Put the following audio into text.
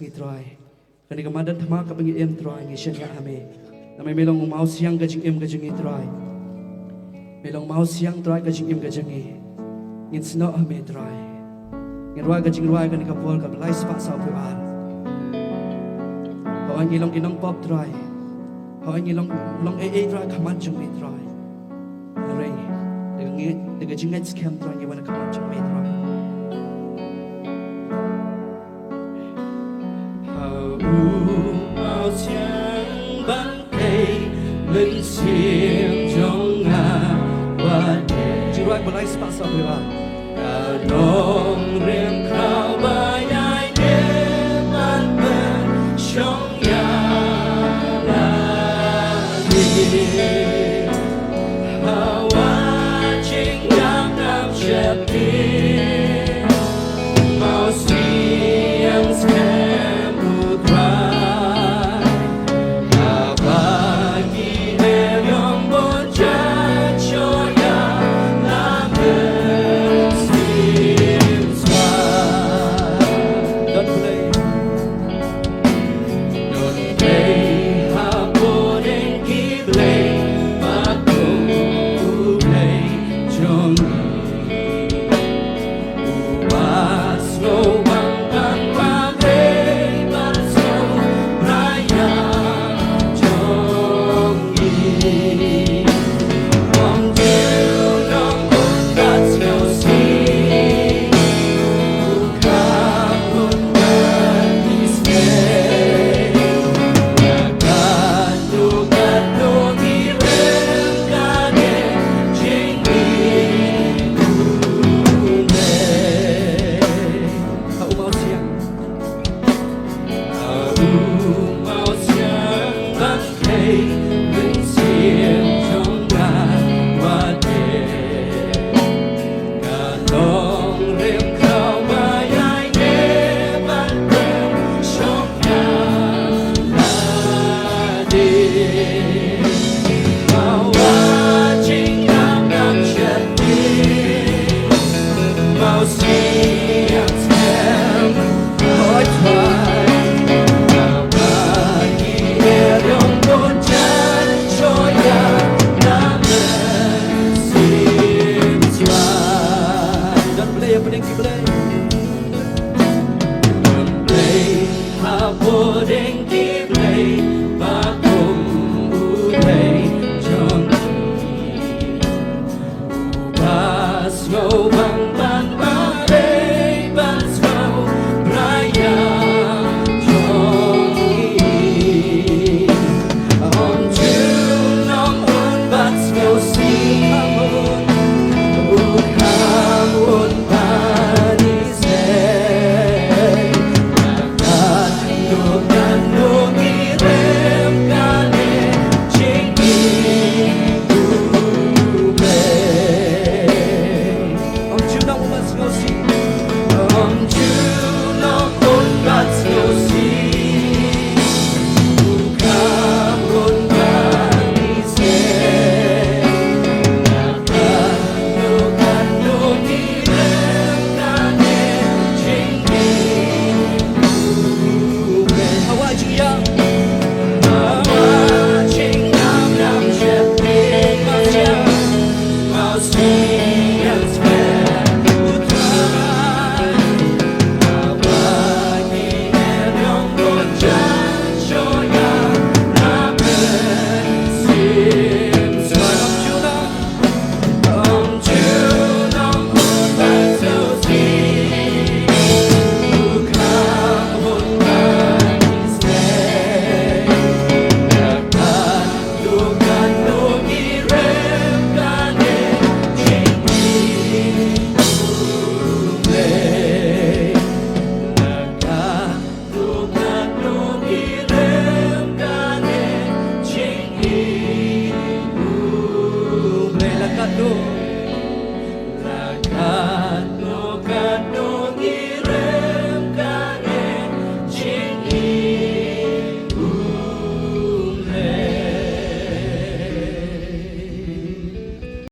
ngi troy kani ka madan thama ka bangi em troy ngi shen ya ame namai melong mau siang ka jing em ka jing troy melong mau siang troy ka jing em ka jing ngin sno ame troy ngin roi ka jing roi kani ka pol ka lai spa sa pe ban ho angi long kinong pop troy ho angi long e troy kaman jing me troy re de ka jing net scam troy ngi wana kaman jing me troy màu trắng bắn cây lên xiềng trong ngà và đêm jing roi ka lai spa sa pe ban cả nong riêng khao ba nhai đêm an bên trong nhà là đi hawa chính đám đám chẹp đi màu xiềng xem bụt vai cả ba kỳ đêm yom bốn cha cho nhà làm bên xiềng xoa don't play don't play how good and keep play but don't play trong và slow bằng bằng qua thế but slow raya trong ý mong chiều trong khung đất sầu xí khắp khung đất Israel Kado di remkade jinggi kune ha mau siang mau siang ban cây bên xiềng trong ngàn hoa đêm cả nong riêng khao ba nhai đêm ban đêm trong nhà là đêm màu hoa chính đám đám chợt đi màu xiềng xem hỏi thoại và ba kỳ hè đông bốn chân cho nhà đám lên xiềng xoa don't play apa deng ki play play how